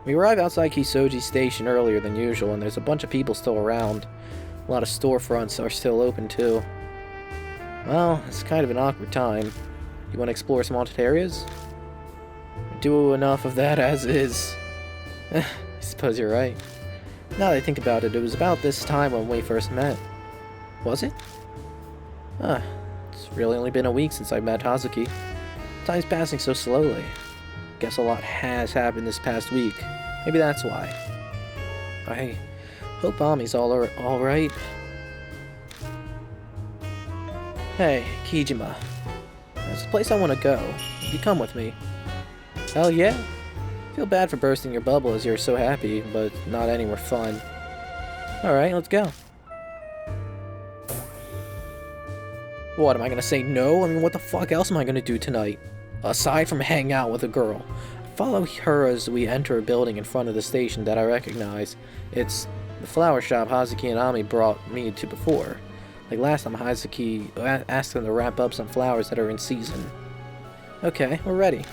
We arrive outside Kisoji Station earlier than usual, and there's a bunch of people still around. A lot of storefronts are still open, too. Well, it's kind of an awkward time. You want to explore some haunted areas? I do enough of that as is. I suppose you're right. Now that I think about it, it was about this time when we first met. Was it? It's really only been a week since I met Hazuki. Time's passing so slowly. Guess a lot has happened this past week. Maybe that's why. I hope Ami's all right. Hey, Kijima. There's a place I want to go. Would you come with me? Hell yeah. Feel bad for bursting your bubble as you're so happy, but not anywhere fun. Alright, let's go. What, am I gonna say no? I mean, what the fuck else am I gonna do tonight? Aside from hang out with a girl. Follow her as we enter a building in front of the station that I recognize. It's the flower shop Hazuki and Ami brought me to before. Like last time, Hazuki asked them to wrap up some flowers that are in season. Okay, we're ready.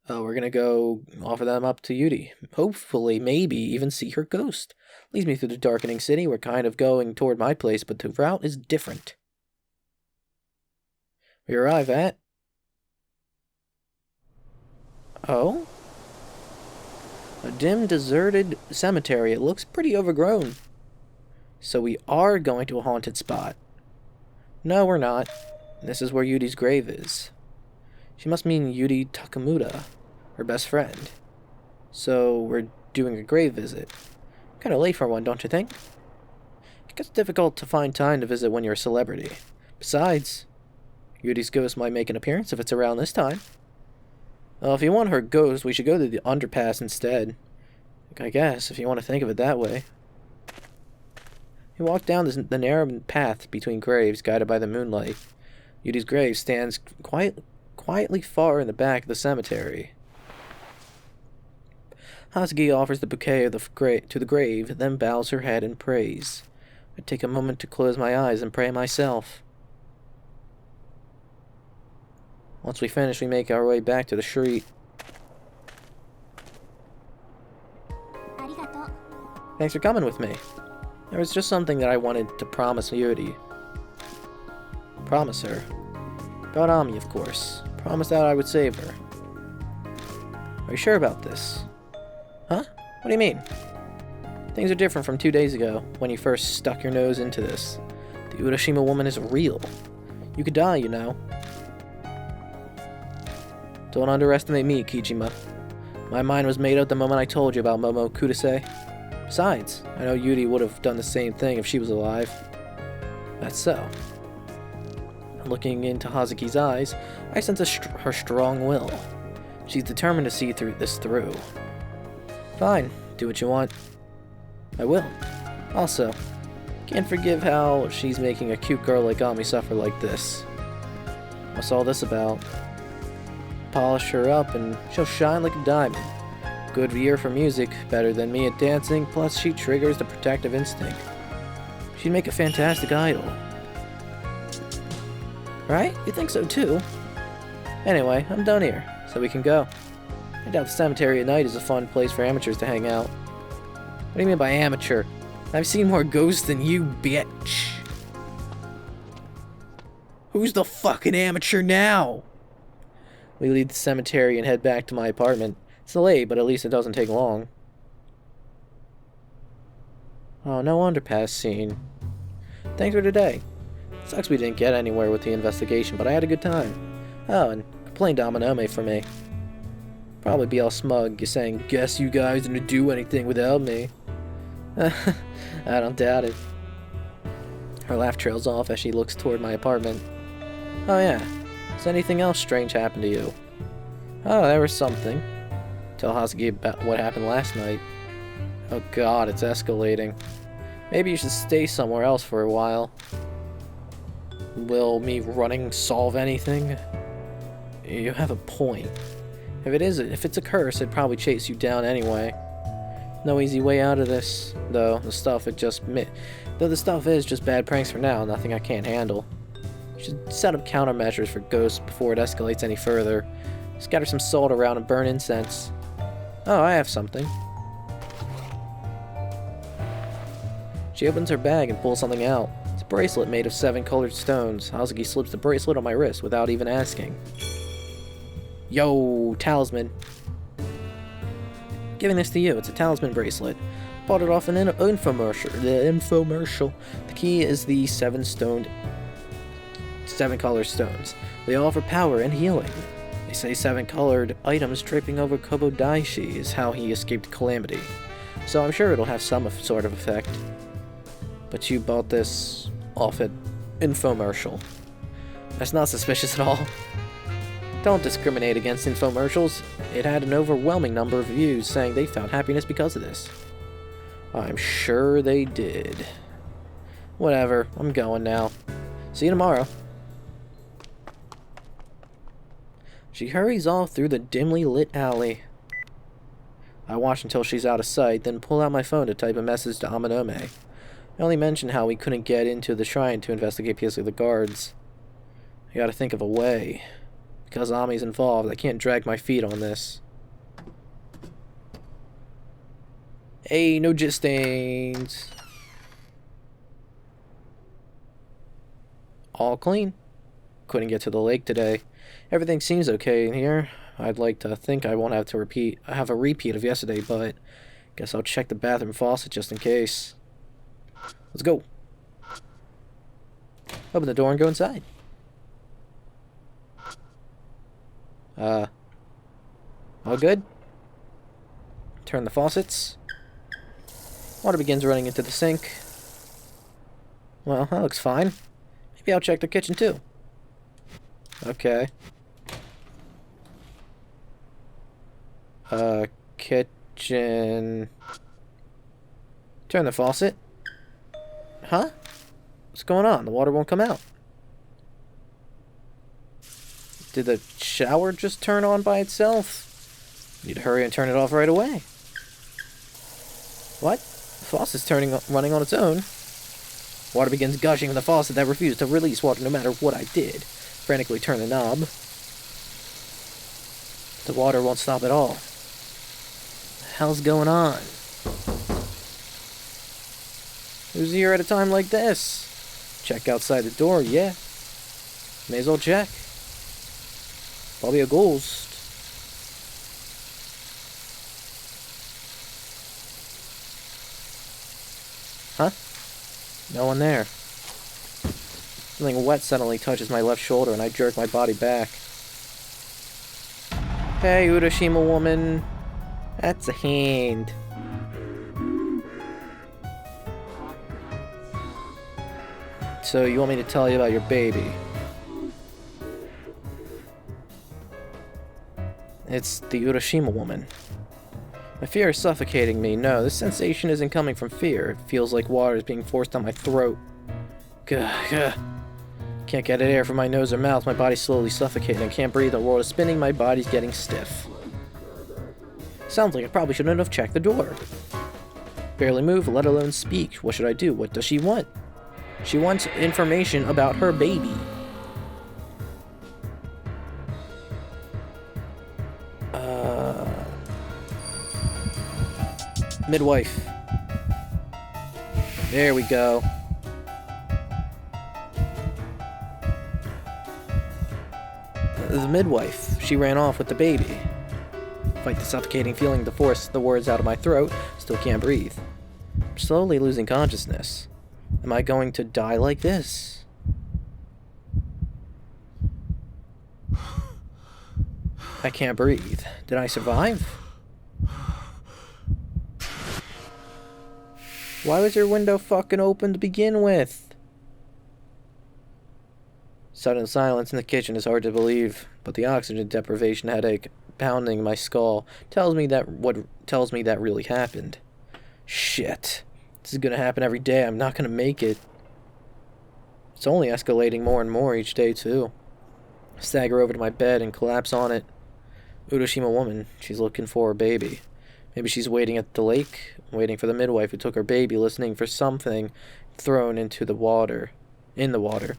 We're gonna go offer them up to Yuri. Hopefully, maybe even see her ghost. Leads me through the darkening city. We're kind of going toward my place, but the route is different. We arrive at... Oh? A dim, deserted cemetery. It looks pretty overgrown. So we are going to a haunted spot. No, we're not. This is where Yuri's grave is. She must mean Yuri Takamura, her best friend. So we're doing a grave visit. Kind of late for one, don't you think? It gets difficult to find time to visit when you're a celebrity. Besides, Yuri's ghost might make an appearance if it's around this time. Well, if you want her ghost, we should go to the underpass instead. I guess, if you want to think of it that way. You walk down the narrow path between graves, guided by the moonlight. Yuri's grave stands quietly far in the back of the cemetery. Hazuki offers the bouquet to the grave, then bows her head and prays. I take a moment to close my eyes and pray myself. Once we finish, we make our way back to the street. Thanks for coming with me. There was just something that I wanted to promise Yuri. Promise her. About Ami, of course. Promise that I would save her. Are you sure about this? Huh? What do you mean? Things are different from 2 days ago, when you first stuck your nose into this. The Urashima woman is real. You could die, you know. Don't underestimate me, Kijima. My mind was made up the moment I told you about Momo Kudasai. Besides, I know Yuri would have done the same thing if she was alive. That's so. Looking into Hazuki's eyes, I sense her strong will. She's determined to see this through. Fine, do what you want. I will. Also, can't forgive how she's making a cute girl like Ami suffer like this. What's all this about? Polish her up and she'll shine like a diamond. Good ear for music, better than me at dancing, plus she triggers the protective instinct. She'd make a fantastic idol. Right? You think so too? Anyway, I'm done here, so we can go. I doubt the cemetery at night is a fun place for amateurs to hang out. What do you mean by amateur? I've seen more ghosts than you, bitch. Who's the fucking amateur now? We leave the cemetery and head back to my apartment. It's late, but at least it doesn't take long. Oh, no underpass scene. Thanks for today. Sucks we didn't get anywhere with the investigation, but I had a good time. Oh, and complain Dominome for me. Probably be all smug, saying, guess you guys didn't do anything without me. I don't doubt it. Her laugh trails off as she looks toward my apartment. Oh yeah, has anything else strange happened to you? Oh, there was something. Tell Hazuki about what happened last night. Oh god, it's escalating. Maybe you should stay somewhere else for a while. Will me running solve anything? You have a point. If it's a curse, it'd probably chase you down anyway. No easy way out of this, though. The stuff is just bad pranks for now, nothing I can't handle. You should set up countermeasures for ghosts before it escalates any further. Scatter some salt around and burn incense. Oh, I have something. She opens her bag and pulls something out. It's a bracelet made of 7 colored stones. Hazuki slips the bracelet on my wrist without even asking. Yo, talisman. Giving this to you. It's a talisman bracelet. Bought it off an infomercial. The key is the 7 colored stones. They offer power and healing. They say 7 colored items draping over Kobodaishi is how he escaped calamity. So I'm sure it'll have some sort of effect. But you bought this off an infomercial. That's not suspicious at all. Don't discriminate against infomercials. It had an overwhelming number of views saying they found happiness because of this. I'm sure they did. Whatever, I'm going now. See you tomorrow. She hurries off through the dimly lit alley. I watch until she's out of sight, then pull out my phone to type a message to Amanome. I only mentioned how we couldn't get into the shrine to investigate because of the guards. I gotta think of a way. Because Ami's involved, I can't drag my feet on this. Hey, no jit stains. All clean. Couldn't get to the lake today. Everything seems okay in here. I'd like to think I won't have to have a repeat of yesterday, but guess I'll check the bathroom faucet just in case. Let's go. Open the door and go inside. All good? Turn the faucets. Water begins running into the sink. Well, that looks fine. Maybe I'll check the kitchen too. Okay. Kitchen. Turn the faucet. Huh? What's going on? The water won't come out. Did the shower just turn on by itself? Need to hurry and turn it off right away. What? The faucet's running on its own. Water begins gushing from the faucet that refused to release water no matter what I did. Frantically turn the knob. The water won't stop at all. What the hell's going on? Who's here at a time like this? Check outside the door, yeah. May as well check. Probably a ghost. Huh? No one there. Something wet suddenly touches my left shoulder and I jerk my body back. Hey, Urashima woman. That's a hand. So you want me to tell you about your baby? It's the Urashima woman. My fear is suffocating me. No, this sensation isn't coming from fear. It feels like water is being forced down my throat. Gah, gah. Can't get air from my nose or mouth. My body's slowly suffocating. I can't breathe. The world is spinning. My body's getting stiff. Sounds like I probably shouldn't have checked the door. Barely move, let alone speak. What should I do? What does she want? She wants information about her baby. Midwife. There we go. The midwife. She ran off with the baby. Fight the suffocating feeling to force the words out of my throat. Still can't breathe. I'm slowly losing consciousness. Am I going to die like this? I can't breathe. Did I survive? Why was your window fucking open to begin with? Sudden silence in the kitchen is hard to believe, but the oxygen deprivation headache pounding my skull tells me that really happened. Shit. This is gonna happen every day. I'm not gonna make it. It's only escalating more and more each day, too. I stagger over to my bed and collapse on it. Urashima woman. She's looking for her baby. Maybe she's waiting at the lake, waiting for the midwife who took her baby, listening for something thrown into the water. In the water.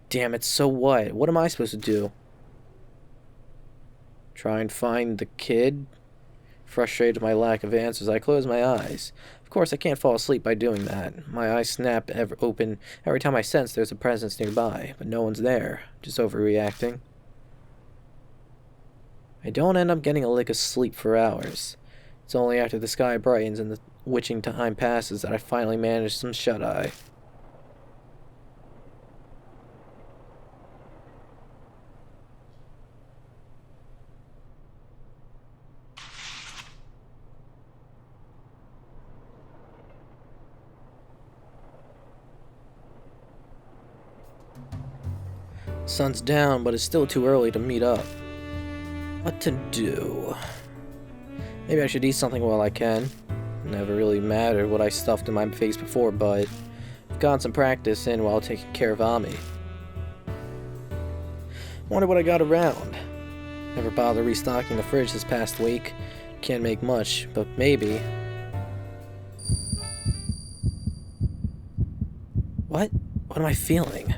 Damn it, so what? What am I supposed to do? Try and find the kid? Frustrated by my lack of answers, I close my eyes. Of course, I can't fall asleep by doing that. My eyes snap open every time I sense there's a presence nearby, but no one's there. Just overreacting. I don't end up getting a lick of sleep for hours. It's only after the sky brightens and the witching time passes that I finally manage some shut-eye. Sun's down, but it's still too early to meet up. What to do? Maybe I should eat something while I can. Never really mattered what I stuffed in my face before, but I've gotten some practice in while taking care of Ami. Wonder what I got around. Never bothered restocking the fridge this past week. Can't make much, but maybe. What? What am I feeling?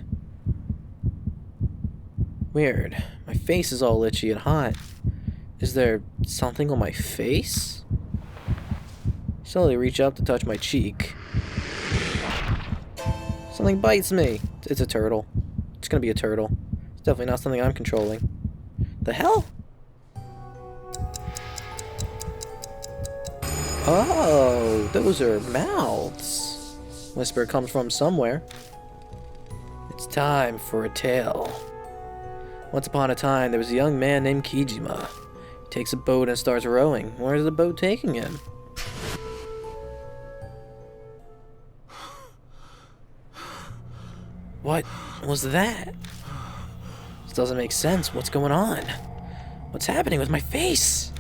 Weird. My face is all itchy and hot. Is there something on my face? Slowly reach up to touch my cheek. Something bites me. It's a turtle. It's gonna be a turtle. It's definitely not something I'm controlling. The hell? Oh, those are mouths. Whisper comes from somewhere. It's time for a tale. Once upon a time, there was a young man named Keysmash. He takes a boat and starts rowing. Where is the boat taking him? What was that? This doesn't make sense. What's going on? What's happening with my face?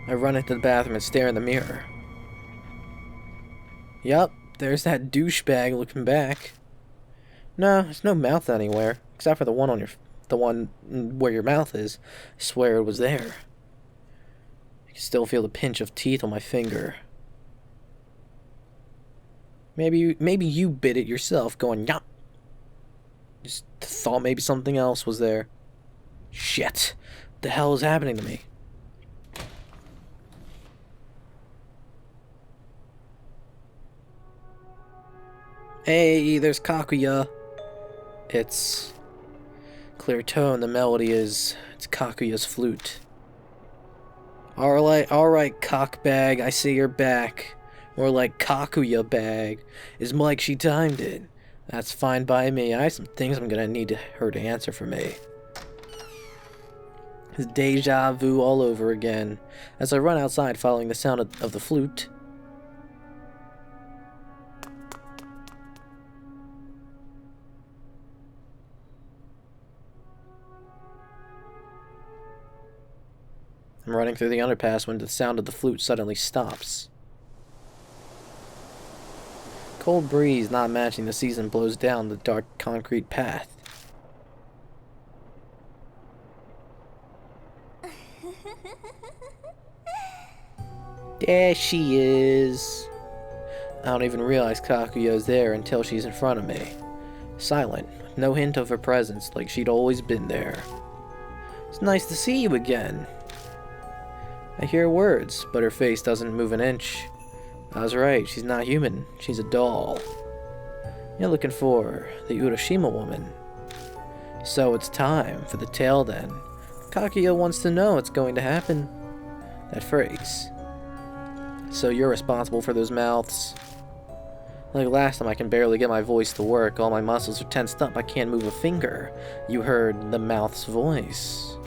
I run into the bathroom and stare in the mirror. Yup, there's that douchebag looking back. No, there's no mouth anywhere, except for the one where your mouth is. I swear it was there. I can still feel the pinch of teeth on my finger. Maybe you bit it yourself, going yop. Just thought maybe something else was there. Shit, what the hell is happening to me? Hey, there's Kakuya. It's clear tone. The melody is it's Kakuya's flute. All right, cockbag. I see you're back. More like Kakuya bag. Is like she timed it. That's fine by me. I have some things I'm gonna need her to answer for me. It's deja vu all over again. As I run outside, following the sound of the flute. I'm running through the underpass when the sound of the flute suddenly stops. Cold breeze not matching the season blows down the dark concrete path. There she is. I don't even realize Kakuya is there until she's in front of me. Silent, with no hint of her presence, like she'd always been there. It's nice to see you again. I hear words, but her face doesn't move an inch. I was right, she's not human. She's a doll. You're looking for the Urashima woman. So it's time for the tale then. Kakuya wants to know what's going to happen. That phrase. So you're responsible for those mouths. Like last time, I can barely get my voice to work. All my muscles are tensed up. I can't move a finger. You heard the mouth's voice.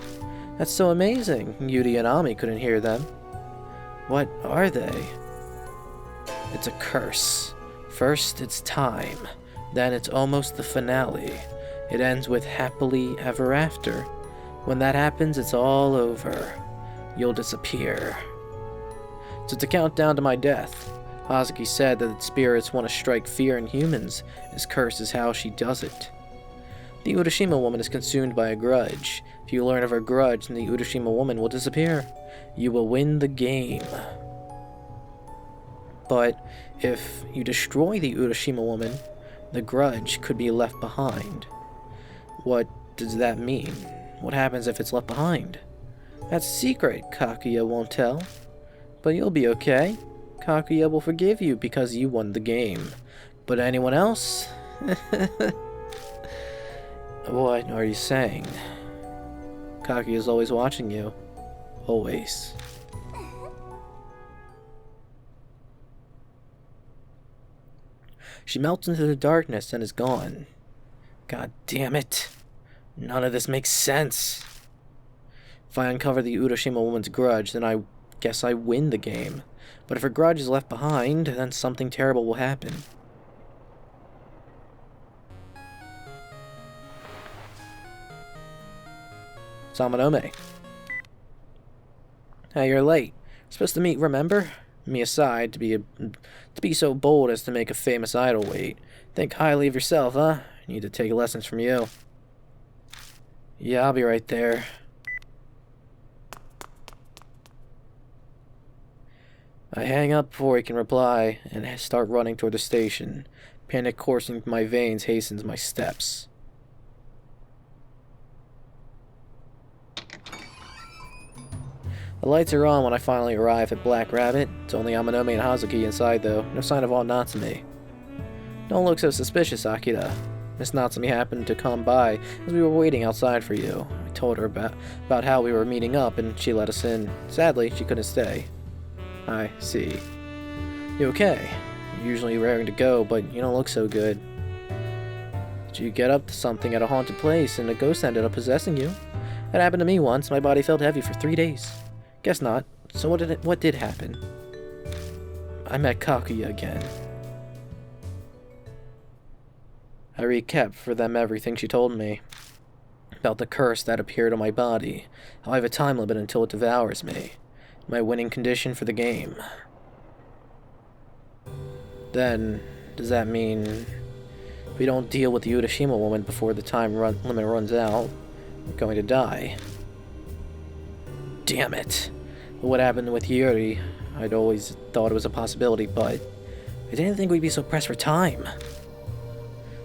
That's so amazing. Yuri and Ami couldn't hear them. What are they? It's a curse. First, it's time. Then it's almost the finale. It ends with happily ever after. When that happens, it's all over. You'll disappear. So it's a countdown to my death. Hazuki said that spirits want to strike fear in humans. His curse is how she does it. The Urashima woman is consumed by a grudge. If you learn of her grudge, then the Urashima woman will disappear. You will win the game. But if you destroy the Urashima woman, the grudge could be left behind. What does that mean? What happens if it's left behind? That's a secret Kaguya won't tell. But you'll be okay. Kaguya will forgive you because you won the game. But anyone else? What are you saying? Kaguya's always watching you. Always. She melts into the darkness and is gone. God damn it. None of this makes sense. If I uncover the Urashima woman's grudge, then I guess I win the game. But if her grudge is left behind, then something terrible will happen. Samanome. Hey, you're late. Supposed to meet, remember? Me aside, to be so bold as to make a famous idol wait. Think highly of yourself, huh? Need to take lessons from you. Yeah, I'll be right there. I hang up before he can reply and start running toward the station. Panic coursing through my veins hastens my steps. The lights are on when I finally arrive at Black Rabbit. It's only Amanome and Hazuki inside, though. No sign of all Natsume. Don't look so suspicious, Akira. Miss Natsume happened to come by as we were waiting outside for you. I told her about how we were meeting up, and she let us in. Sadly, she couldn't stay. I see. You okay? You're usually raring to go, but you don't look so good. Did you get up to something at a haunted place, and a ghost ended up possessing you? That happened to me once. My body felt heavy for 3 days. Guess not. So what did happen? I met Kaguya again. I recapped for them everything she told me. About the curse that appeared on my body, how I have a time limit until it devours me, my winning condition for the game. Then, does that mean if we don't deal with the Urashima woman before the time limit runs out, we're going to die? Damn it. What happened with Yuri, I'd always thought it was a possibility, but I didn't think we'd be so pressed for time.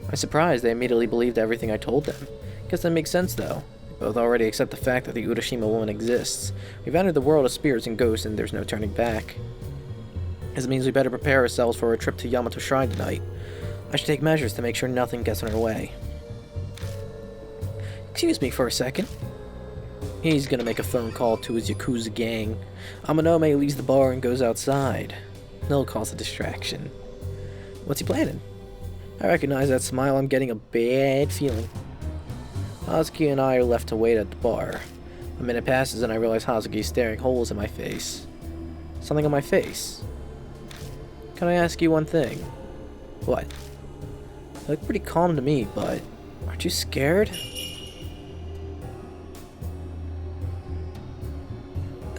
I'm surprised they immediately believed everything I told them. Guess that makes sense, though. They both already accept the fact that the Urashima woman exists. We've entered the world of spirits and ghosts, and there's no turning back. This means we better prepare ourselves for a trip to Yamato Shrine tonight. I should take measures to make sure nothing gets in our way. Excuse me for a second. He's gonna make a phone call to his Yakuza gang. Amanome leaves the bar and goes outside. He'll cause a distraction. What's he planning? I recognize that smile. I'm getting a bad feeling. Hazuki and I are left to wait at the bar. A minute passes and I realize Hazuki's staring holes in my face. Something on my face. Can I ask you one thing? What? You look pretty calm to me, but aren't you scared?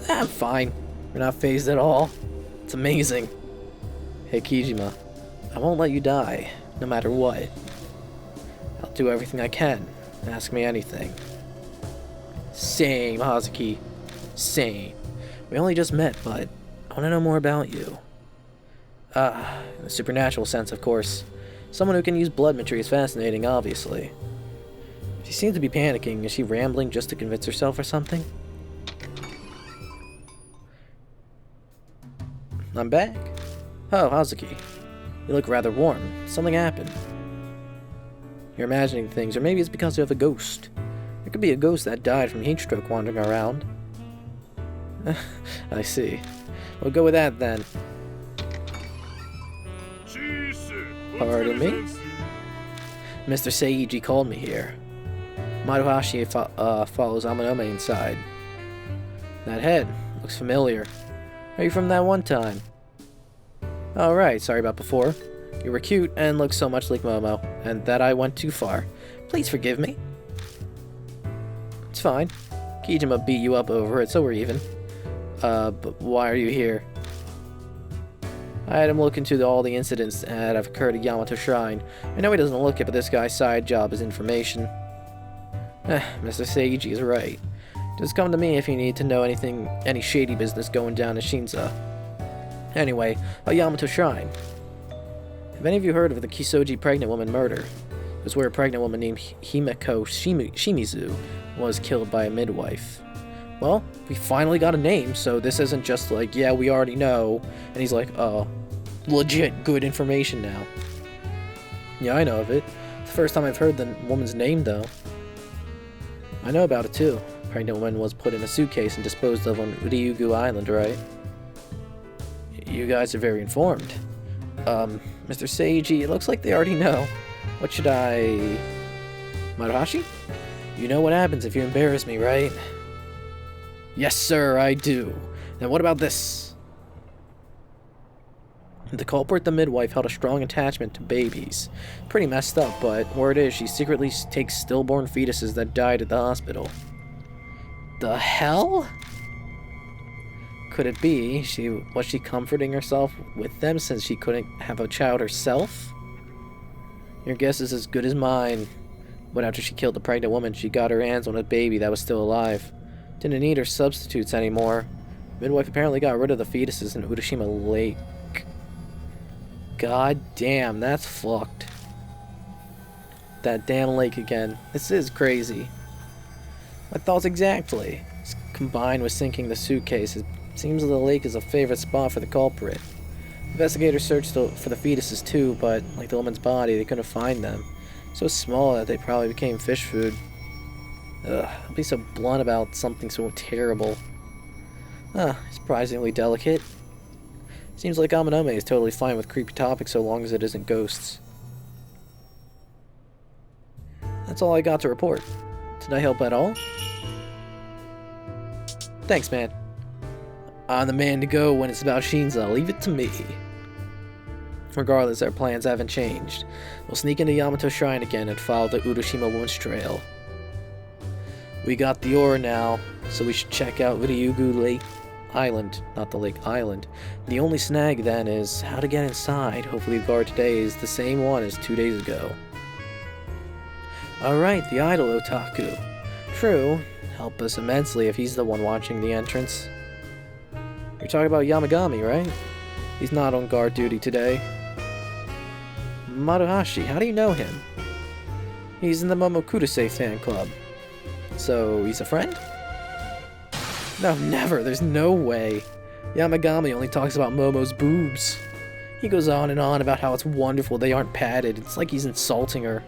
I'm fine. You're not fazed at all. It's amazing. Hey Kijima, I won't let you die, no matter what. I'll do everything I can. Ask me anything. Same, Hazuki. Same. We only just met, but I want to know more about you. In a supernatural sense, of course. Someone who can use blood mastery is fascinating, obviously. She seems to be panicking. Is she rambling just to convince herself or something? I'm back. Oh, Hazuki. You look rather warm. Something happened. You're imagining things, or maybe it's because you have a ghost. There could be a ghost that died from heat stroke wandering around. I see. We'll go with that then. Pardon me? Mr. Seiji called me here. Maruhashi follows Amanome inside. That head looks familiar. Are you from that one time? Oh right, sorry about before. You were cute and looked so much like Momo, and that I went too far. Please forgive me. It's fine. Kijima beat you up over it, so we're even. But why are you here? I had him look into all the incidents that have occurred at Yamato Shrine. I know he doesn't look it, but this guy's side job is information. Mr. Seiji is right. Just come to me if you need to know anything, any shady business going down in Shinza. Anyway, a Yamato Shrine. Have any of you heard of the Kisoji pregnant woman murder? It was where a pregnant woman named Himeko Shimizu was killed by a midwife. Well, we finally got a name, so this isn't just like, yeah, we already know. And he's like, legit good information now. Yeah, I know of it. It's the first time I've heard the woman's name, though. I know about it, too. The pregnant woman was put in a suitcase and disposed of on Ryugu Island, right? You guys are very informed. Mr. Seiji, it looks like they already know. What should I... Maruhashi? You know what happens if you embarrass me, right? Yes, sir, I do. Then what about this? The culprit, the midwife, held a strong attachment to babies. Pretty messed up, but word is she secretly takes stillborn fetuses that died at the hospital. The hell? Could it be was she comforting herself with them since she couldn't have a child herself? Your guess is as good as mine. But after she killed the pregnant woman, she got her hands on a baby that was still alive. Didn't need her substitutes anymore. Midwife apparently got rid of the fetuses in Urashima Lake. God damn, that's fucked. That damn lake again. This is crazy. My thoughts exactly. Combined with sinking the suitcase, it seems the lake is a favorite spot for the culprit. Investigators searched for the fetuses too, but like the woman's body, they couldn't find them. So small that they probably became fish food. Ugh, I'll be so blunt about something so terrible. Surprisingly delicate. Seems like Amanome is totally fine with creepy topics so long as it isn't ghosts. That's all I got to report. Did I help at all? Thanks, man. I'm the man to go when it's about Shinza. Leave it to me. Regardless, our plans haven't changed. We'll sneak into Yamato Shrine again and follow the Urashima woman's trail. We got the ore now, so we should check out Ryugu Lake Island, not the Lake Island. The only snag then is how to get inside. Hopefully the guard today is the same one as 2 days ago. Alright, the idol otaku. True, help us immensely if he's the one watching the entrance. You're talking about Yamagami, right? He's not on guard duty today. Maruhashi, how do you know him? He's in the Momokudase fan club. So, he's a friend? No, never. There's no way. Yamagami only talks about Momo's boobs. He goes on and on about how it's wonderful they aren't padded. It's like he's insulting her.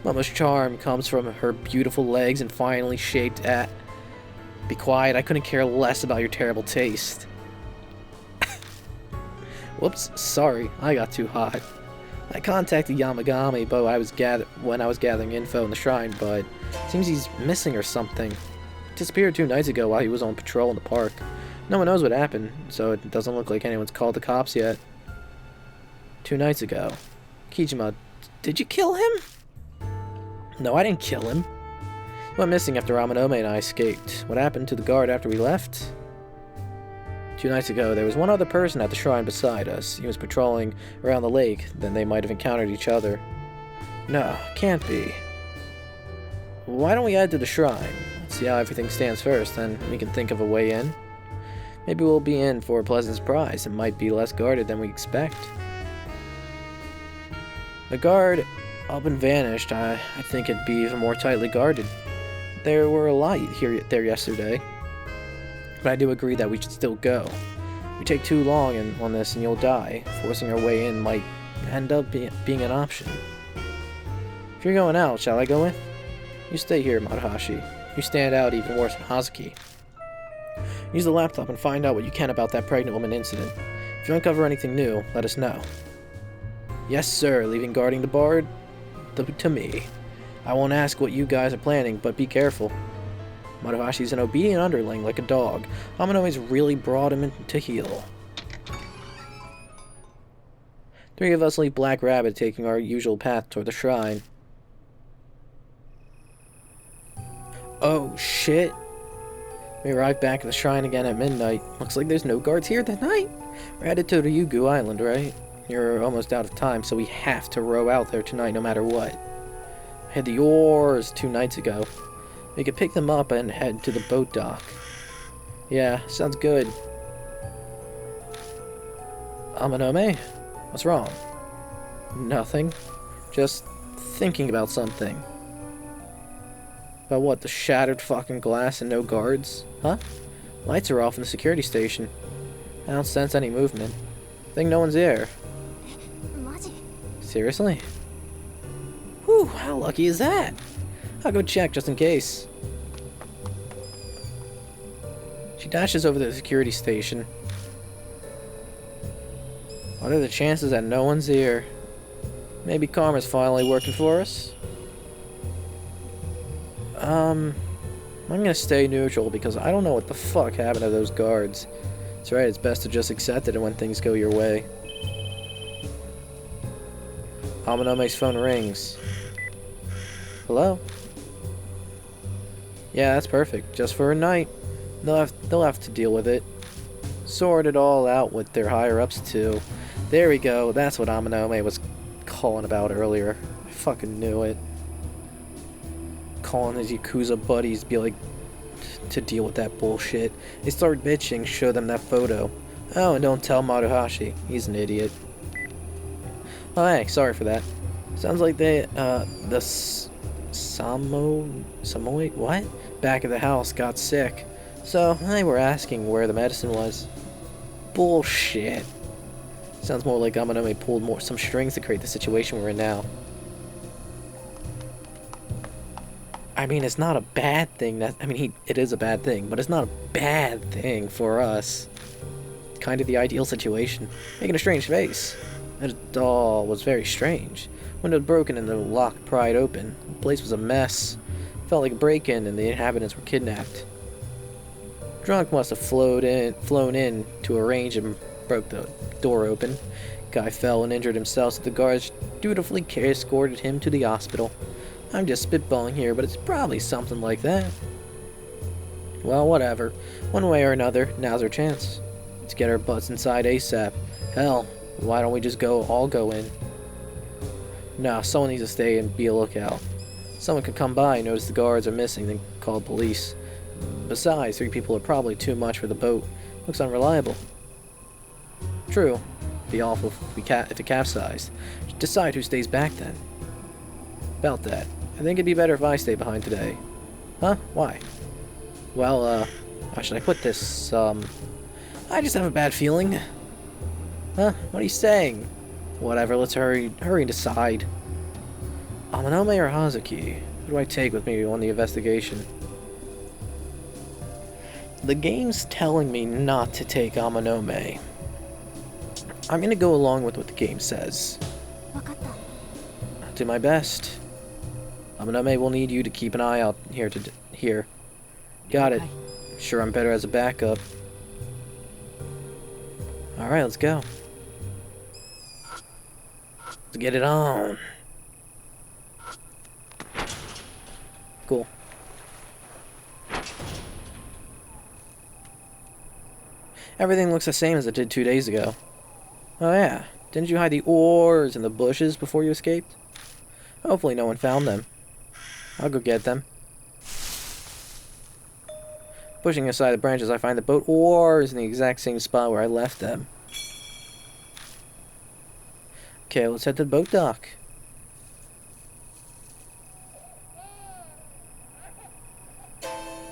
Momo's charm comes from her beautiful legs and finely shaped at... Be quiet, I couldn't care less about your terrible taste. Whoops, sorry, I got too hot. I contacted Yamagami when I was gathering info in the shrine, but it seems he's missing or something. Disappeared 2 nights ago while he was on patrol in the park. No one knows what happened, so it doesn't look like anyone's called the cops yet. 2 nights ago. Kijima, did you kill him? No, I didn't kill him. He went missing after Amanome and I escaped. What happened to the guard after we left? 2 nights ago, there was one other person at the shrine beside us. He was patrolling around the lake, then they might have encountered each other. No, can't be. Why don't we head to the shrine? Let's see how everything stands first, then we can think of a way in. Maybe we'll be in for a pleasant surprise. It might be less guarded than we expect. The guard up and vanished. I think it'd be even more tightly guarded. There were a lot there yesterday. But I do agree that we should still go. We take too long on this and you'll die. Forcing our way in might end up being an option. If you're going out, shall I go in? You stay here, Maruhashi. You stand out even worse than Hazuki. Use the laptop and find out what you can about that pregnant woman incident. If you uncover anything new, let us know. Yes, sir. Leaving guarding the bar to me. I won't ask what you guys are planning, but be careful. Maruhashi's an obedient underling, like a dog. Amanome's really brought him to heel. 3 of us leave Black Rabbit, taking our usual path toward the shrine. Oh, shit. We arrive back at the shrine again at midnight. Looks like there's no guards here that night. We're headed to Ryugu Island, right? You're almost out of time, so we have to row out there tonight no matter what. I had the oars 2 nights ago. We could pick them up and head to the boat dock. Yeah, sounds good. Amanome? What's wrong? Nothing. Just thinking about something. About what? The shattered fucking glass and no guards? Huh? Lights are off in the security station. I don't sense any movement. Think no one's there. Seriously? Whew, how lucky is that? I'll go check just in case. She dashes over to the security station. What are the chances that no one's here? Maybe karma's finally working for us? I'm gonna stay neutral because I don't know what the fuck happened to those guards. That's right, it's best to just accept it when things go your way. Amanome's phone rings. Hello? Yeah, that's perfect. Just for a night. They'll have to deal with it. Sort it all out with their higher-ups too. There we go. That's what Amanome was calling about earlier. I fucking knew it. Calling his Yakuza buddies, be like, to deal with that bullshit. They started bitching, show them that photo. Oh, and don't tell Maruhashi. He's an idiot. Oh, hey, sorry for that. Sounds like the Samoy, what? Back of the house got sick. So, they were asking where the medicine was. Bullshit. Sounds more like Amanome pulled some strings to create the situation we're in now. I mean, it's not a bad thing. It is a bad thing, but it's not a bad thing for us. Kind of the ideal situation. Making a strange face. That doll was very strange. Window broken and the lock pried open. The place was a mess. Felt like a break-in and the inhabitants were kidnapped. Drunk must have flown in to arrange and broke the door open. Guy fell and injured himself, so the guards dutifully escorted him to the hospital. I'm just spitballing here, but it's probably something like that. Well, whatever. One way or another, now's our chance. Let's get our butts inside ASAP. Hell, why don't we just all go in? No, someone needs to stay and be a lookout. Someone could come by, notice the guards are missing, then call police. Besides, 3 people are probably too much for the boat. Looks unreliable. True. It'd be awful if it capsized. Decide who stays back then. About that. I think it'd be better if I stay behind today. Huh? Why? Well, how should I put this? I just have a bad feeling. Huh? What are you saying? Whatever, let's hurry and decide. Amanome or Hazuki? Who do I take with me on the investigation? The game's telling me not to take Amanome. I'm gonna go along with what the game says. I'll do my best. Amanome will need you to keep an eye out here. Got it. Sure, I'm better as a backup. Alright, let's go. Let's get it on. Cool. Everything looks the same as it did 2 days ago. Oh yeah, didn't you hide the oars in the bushes before you escaped? Hopefully no one found them. I'll go get them. Pushing aside the branches, I find the boat oars in the exact same spot where I left them. Okay, let's head to the boat dock.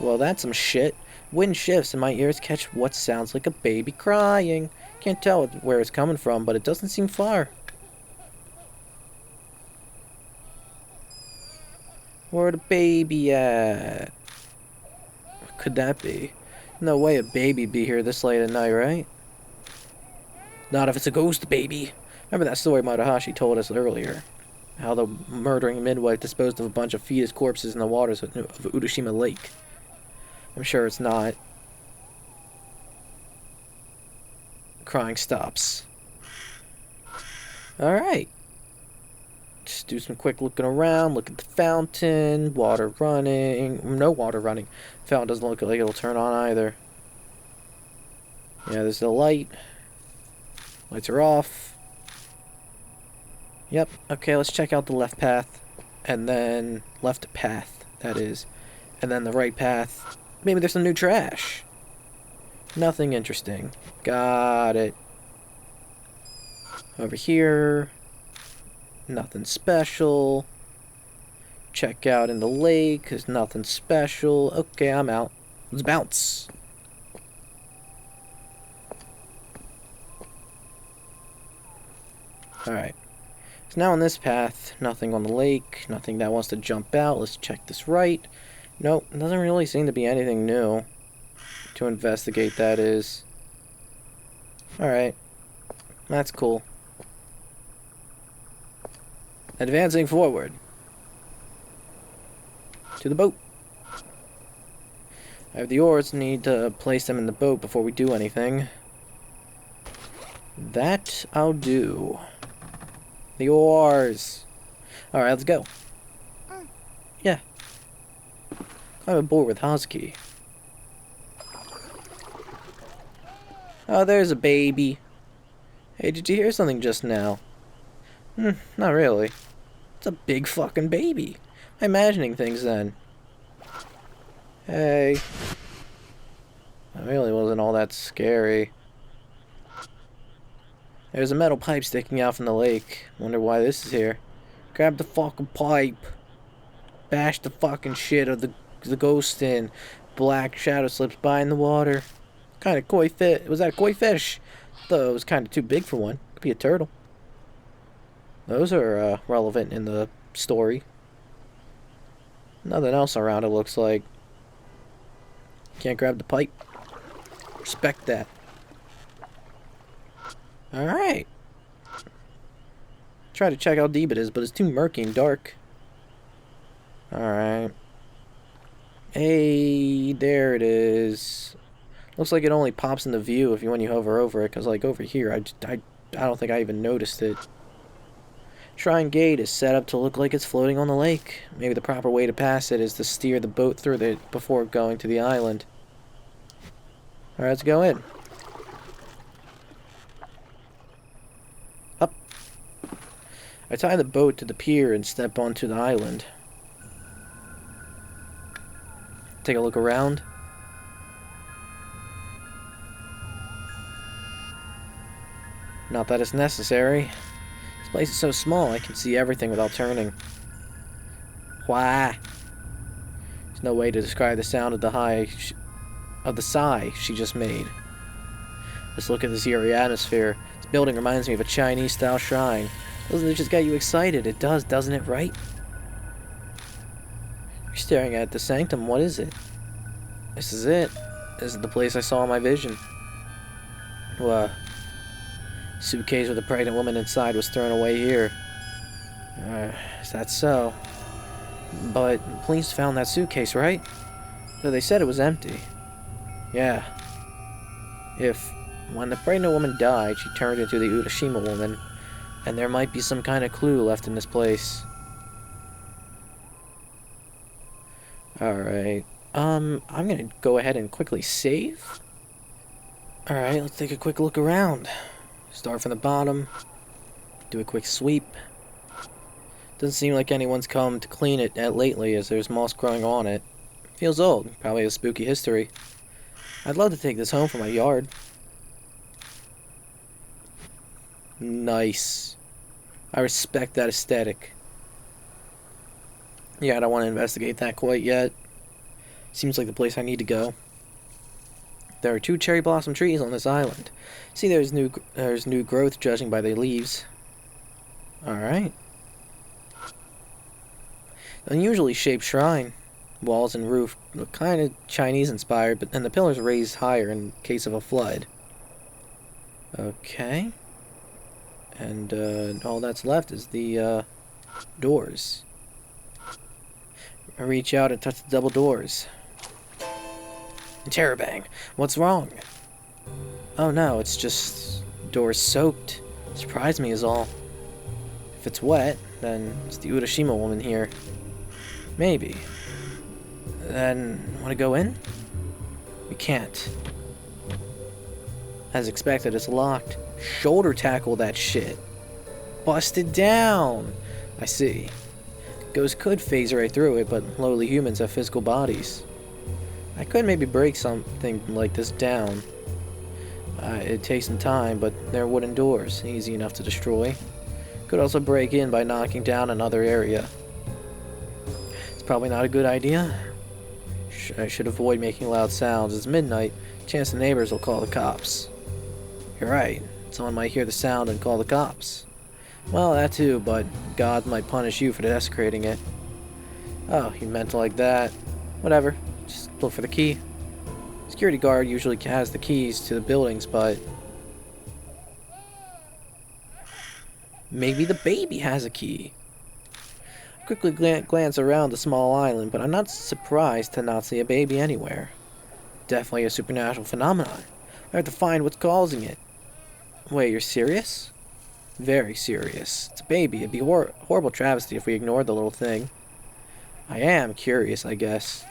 Well, that's some shit. Wind shifts and my ears catch what sounds like a baby crying. Can't tell where it's coming from, but it doesn't seem far. Where the baby at? What could that be? No way a baby'd be here this late at night, right? Not if it's a ghost baby. Remember that story Maruhashi told us earlier? How the murdering midwife disposed of a bunch of fetus corpses in the waters of Urushima Lake. I'm sure it's not. Crying stops. Alright. Just do some quick looking around, look at the fountain, water running. No water running. Fountain doesn't look like it'll turn on either. Yeah, there's the light. Lights are off. Yep, okay, let's check out the left path. And then, left path, that is. And then the right path. Maybe there's some new trash. Nothing interesting. Got it. Over here. Nothing special. check out in the lake. There's nothing special. Okay, I'm out. Let's bounce. Alright. So now on this path, nothing on the lake, nothing that wants to jump out. Let's check this right. Nope, doesn't really seem to be anything new to investigate, that is. Alright. That's cool. Advancing forward. To the boat. I have the oars, need to place them in the boat before we do anything. That I'll do. The oars. Alright, let's go. Yeah. I'm aboard with Hazuki. Oh, there's a baby. Hey, did you hear something just now? Not really. It's a big fucking baby. I'm imagining things then. Hey. That really wasn't all that scary. There's a metal pipe sticking out from the lake. Wonder why this is here. Grab the fucking pipe. Bash the fucking shit of the ghost in. Black shadow slips by in the water. Kind of koi fish. Was that a koi fish? Though it was kind of too big for one. Could be a turtle. Those are relevant in the story. Nothing else around, it looks like. Can't grab the pipe. Respect that. Alright. Try to check how deep it is, but it's too murky and dark. Alright. Hey, there it is. Looks like it only pops in the view when you hover over it, because like over here, I don't think I even noticed it. Shrine Gate is set up to look like it's floating on the lake. Maybe the proper way to pass it is to steer the boat through it before going to the island. Alright, let's go in. Up. I tie the boat to the pier and step onto the island. Take a look around. Not that it's necessary. This place is so small I can see everything without turning. Why? There's no way to describe the sound of the sigh she just made. Let's look at this eerie atmosphere. This building reminds me of a Chinese-style shrine. Doesn't it just get you excited? It does, doesn't it, right? You're staring at the sanctum. What is it? This is it. This is the place I saw in my vision. What? Suitcase with a pregnant woman inside was thrown away here. Is that so? But police found that suitcase, right? Though they said it was empty. Yeah. When the pregnant woman died, she turned into the Urashima woman, and there might be some kind of clue left in this place. Alright. I'm gonna go ahead and quickly save. Alright, let's take a quick look around. Start from the bottom. Do a quick sweep. Doesn't seem like anyone's come to clean it lately, as there's moss growing on it. Feels old. Probably has spooky history. I'd love to take this home for my yard. Nice. I respect that aesthetic. Yeah, I don't want to investigate that quite yet. Seems like the place I need to go. There are 2 cherry blossom trees on this island. See, there's new growth judging by the leaves. Alright. Unusually shaped shrine. Walls and roof look kind of Chinese inspired, but then the pillars raised higher in case of a flood. Okay. And all that's left is the doors. I reach out and touch the double doors. Terrorbang. What's wrong? Oh no, it's just doors soaked. Surprised me is all. If it's wet, then it's the Urashima woman here. Maybe. Then, wanna go in? We can't. As expected, it's locked. Shoulder tackle that shit. Busted down! I see. Ghosts could phase right through it, but lowly humans have physical bodies. I could maybe break something like this down. It takes some time, but they're wooden doors, easy enough to destroy. Could also break in by knocking down another area. It's probably not a good idea. I should avoid making loud sounds. It's midnight. Chance the neighbors will call the cops. You're right. Someone might hear the sound and call the cops. Well, that too, but God might punish you for desecrating it. Oh, you meant it like that. Whatever. Just look for the key. Security guard usually has the keys to the buildings, but maybe the baby has a key. I quickly glance around the small island, but I'm not surprised to not see a baby anywhere. Definitely a supernatural phenomenon. I have to find what's causing it. Wait, you're serious? Very serious. It's a baby. It'd be horrible travesty if we ignored the little thing. I am curious, I guess.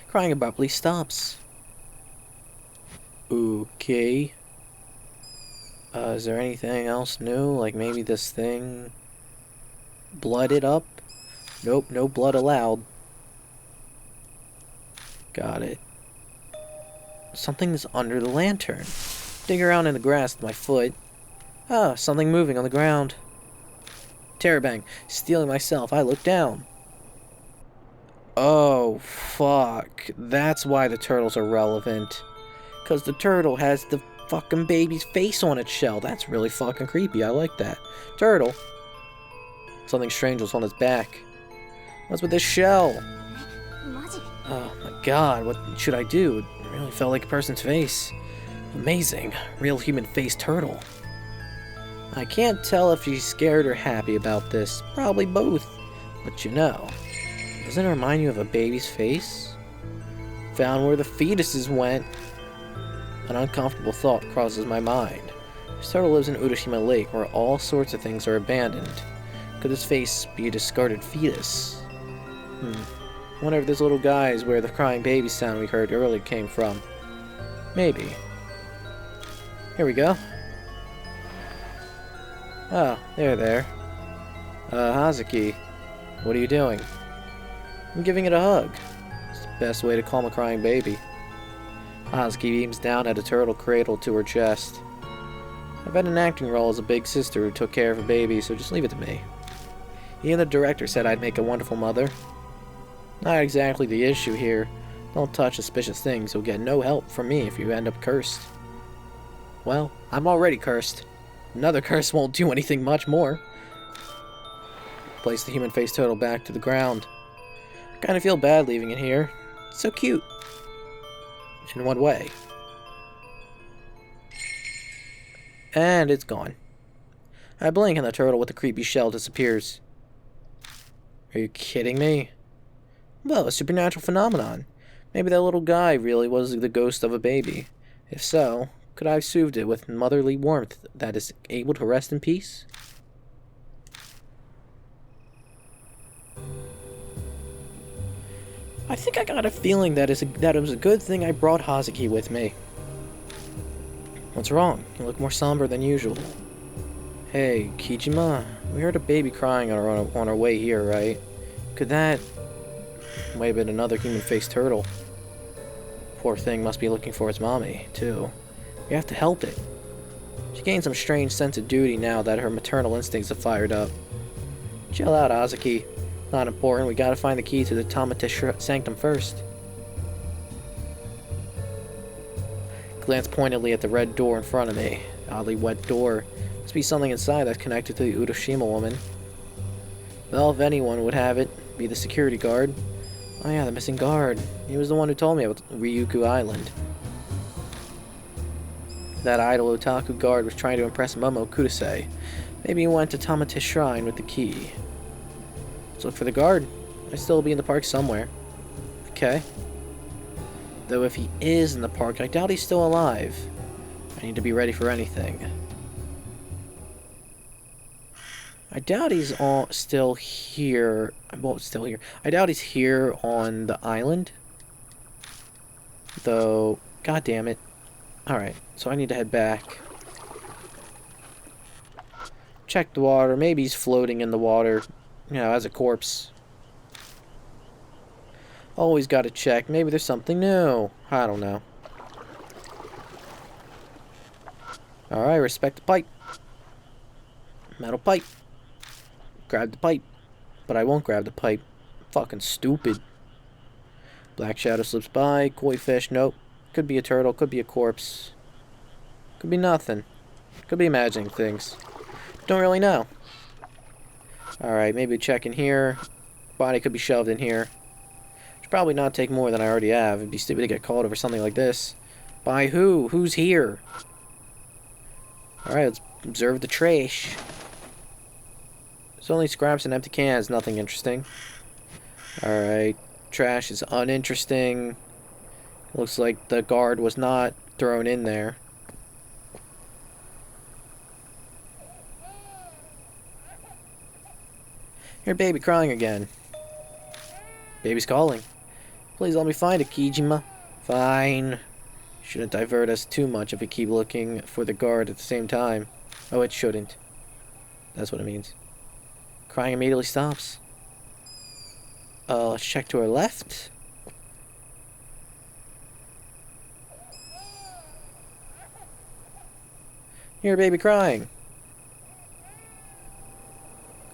Crying abruptly stops. Okay. Is there anything else new? Like maybe this thing blooded up? Nope, no blood allowed. Got it. Something's under the lantern. Dig around in the grass with my foot. Ah, something moving on the ground. Terrorbang. Stealing myself. I look down. Oh, fuck. That's why the turtles are relevant. Because the turtle has the fucking baby's face on its shell. That's really fucking creepy. I like that. Turtle. Something strange was on its back. What's with this shell? Oh my god, what should I do? It really felt like a person's face. Amazing. Real human-faced turtle. I can't tell if she's scared or happy about this. Probably both. But you know, doesn't it remind you of a baby's face? Found where the fetuses went. An uncomfortable thought crosses my mind. This turtle lives in Urashima Lake, where all sorts of things are abandoned. Could his face be a discarded fetus? Wonder if this little guy is where the crying baby sound we heard earlier came from. Maybe. Here we go. Oh, there. Hazuki. What are you doing? I'm giving it a hug. It's the best way to calm a crying baby. Hazuki beams down at a turtle cradled to her chest. I've had an acting role as a big sister who took care of a baby, so just leave it to me. Even the director said I'd make a wonderful mother. Not exactly the issue here. Don't touch suspicious things. You'll get no help from me if you end up cursed. Well, I'm already cursed. Another curse won't do anything much more. Place the human-faced turtle back to the ground. I kinda feel bad leaving it here. It's so cute. In what way? And it's gone. I blink and the turtle with the creepy shell disappears. Are you kidding me? Well, a supernatural phenomenon. Maybe that little guy really was the ghost of a baby. If so, could I have soothed it with motherly warmth that is able to rest in peace? I think I got a feeling that it was a good thing I brought Hazuki with me. What's wrong? You look more somber than usual. Hey, Kijima, we heard a baby crying on our way here, right? Could that might have been another human-faced turtle? Poor thing must be looking for its mommy, too. We have to help it. She gained some strange sense of duty now that her maternal instincts have fired up. Chill out, Hazuki. Not important. We gotta find the key to the Tamate Sanctum first. Glance pointedly at the red door in front of me. Oddly wet door. Must be something inside that's connected to the Urashima woman. Well, if anyone would have it, be the security guard. Oh yeah, the missing guard. He was the one who told me about Ryukyu Island. That idle otaku guard was trying to impress Momo Kudasai. Maybe he went to Tamate's shrine with the key. Let's look for the guard. Might still be in the park somewhere. Okay. Though if he is in the park, I doubt he's still alive. I need to be ready for anything. I doubt he's still here. Well, still here. I doubt he's here on the island. Though, god damn it. Alright, so I need to head back. Check the water. Maybe he's floating in the water, you know, as a corpse. Always gotta check. Maybe there's something new. I don't know. Alright, respect the pipe. Metal pipe. Grab the pipe. but I won't grab the pipe. Fucking stupid. Black shadow slips by. Koi fish. Nope. Could be a turtle. Could be a corpse. Could be nothing. Could be imagining things. Don't really know. Alright, maybe check in here. Body could be shoved in here. Should probably not take more than I already have. It'd be stupid to get called over something like this. By who? Who's here? Alright, let's observe the trash. It's only scraps and empty cans, nothing interesting. Alright, trash is uninteresting. Looks like the guard was not thrown in there. Hear baby crying again. Baby's calling. Please let me find it, Kijima. Fine. Shouldn't divert us too much if we keep looking for the guard at the same time. Oh, it shouldn't. That's what it means. Crying immediately stops. Let's check to our left. Hear baby crying.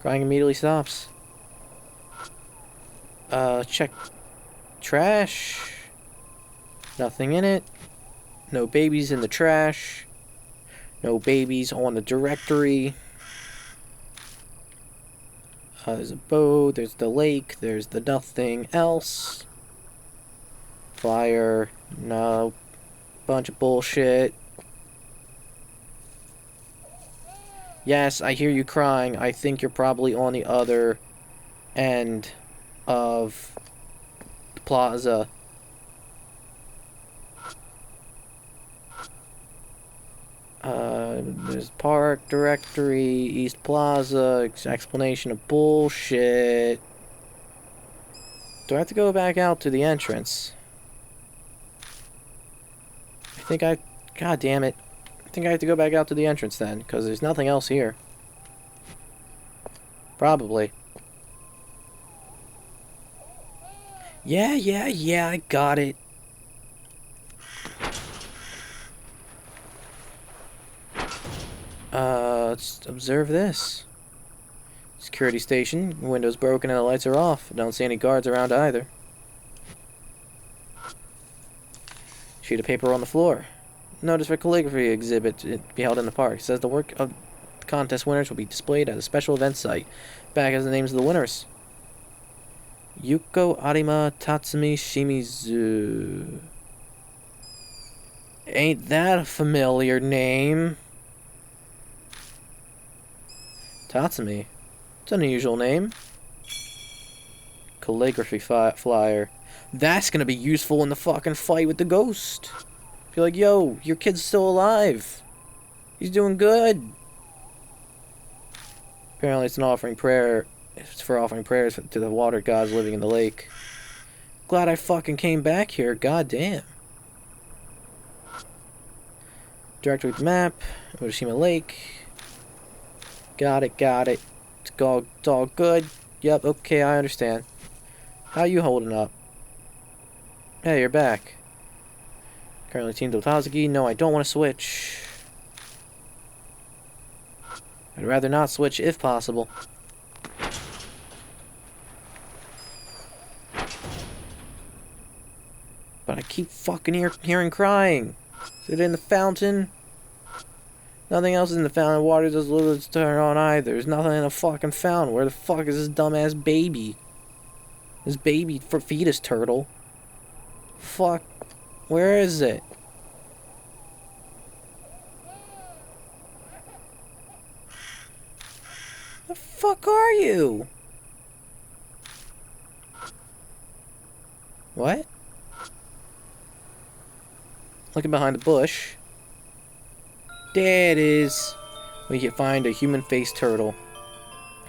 Crying immediately stops. Check trash. Nothing in it. No babies in the trash. No babies on the directory. There's a boat, there's the lake, there's the nothing else. Flyer, no. Bunch of bullshit. Yes, I hear you crying. I think you're probably on the other end of the plaza. There's park, directory, East Plaza, explanation of bullshit. Do I have to go back out to the entrance? God damn it. I think I have to go back out to the entrance then, because there's nothing else here. Probably. Yeah, I got it. Let's observe this. Security station. Windows broken and the lights are off. Don't see any guards around either. Sheet of paper on the floor. Notice for calligraphy exhibit to be held in the park. It says the work of the contest winners will be displayed at a special event site. Back as the names of the winners. Yuko Arima Tatsumi Shimizu. Ain't that a familiar name? Tatsumi. It's an unusual name. Calligraphy flyer. That's gonna be useful in the fucking fight with the ghost. Be like, yo, your kid's still alive. He's doing good. Apparently it's an offering prayer. It's for offering prayers to the water gods living in the lake. Glad I fucking came back here. God damn. Directory with the map. Otoshima Lake. Got it. It's all good. Yep, okay, I understand. How you holding up? Hey, you're back. Currently Team Dotazuki. No, I don't want to switch. I'd rather not switch if possible. But I keep fucking hearing crying. Is it in the fountain? Nothing else is in the fountain. Water doesn't turn on either. There's nothing in the fucking fountain. Where the fuck is this dumbass baby? This baby for fetus turtle. Fuck. Where is it? The fuck are you? What? Looking behind the bush. There it is. We can find a human-faced turtle.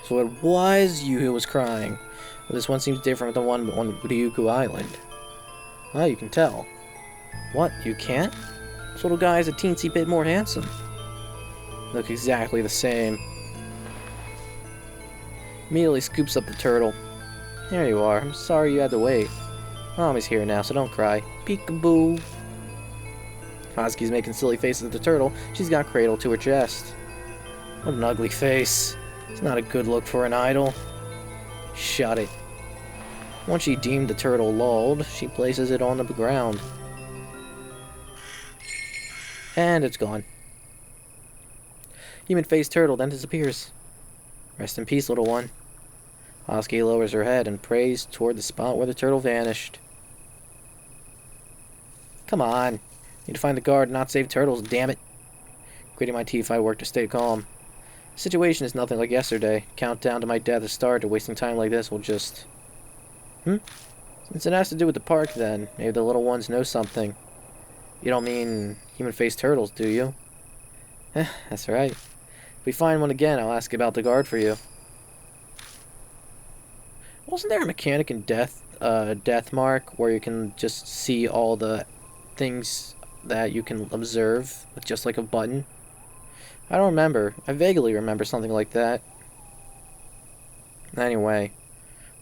So it was you who was crying. Well, this one seems different than the one on Ryukyu Island. Well, you can tell. What? You can't? This little guy is a teensy bit more handsome. Look exactly the same. Immediately scoops up the turtle. There you are. I'm sorry you had to wait. Mommy's here now, so don't cry. Peekaboo. Hazuki's making silly faces at the turtle. She's got cradle to her chest. What an ugly face. It's not a good look for an idol. Shut it. Once she deemed the turtle lulled, she places it on the ground. And it's gone. Human-faced turtle then disappears. Rest in peace, little one. Hosky lowers her head and prays toward the spot where the turtle vanished. Come on. Need to find the guard, not save turtles, damn it. Gritting my teeth, I work to stay calm. The situation is nothing like yesterday. Countdown to my death has started. Wasting time like this will just... Since it has to do with the park, then, maybe the little ones know something. You don't mean human-faced turtles, do you? That's right. If we find one again, I'll ask about the guard for you. Wasn't there a mechanic in Deathmark where you can just see all the things that you can observe with just like a button? I don't remember. I vaguely remember something like that. Anyway,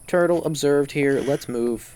turtle observed here. Let's move.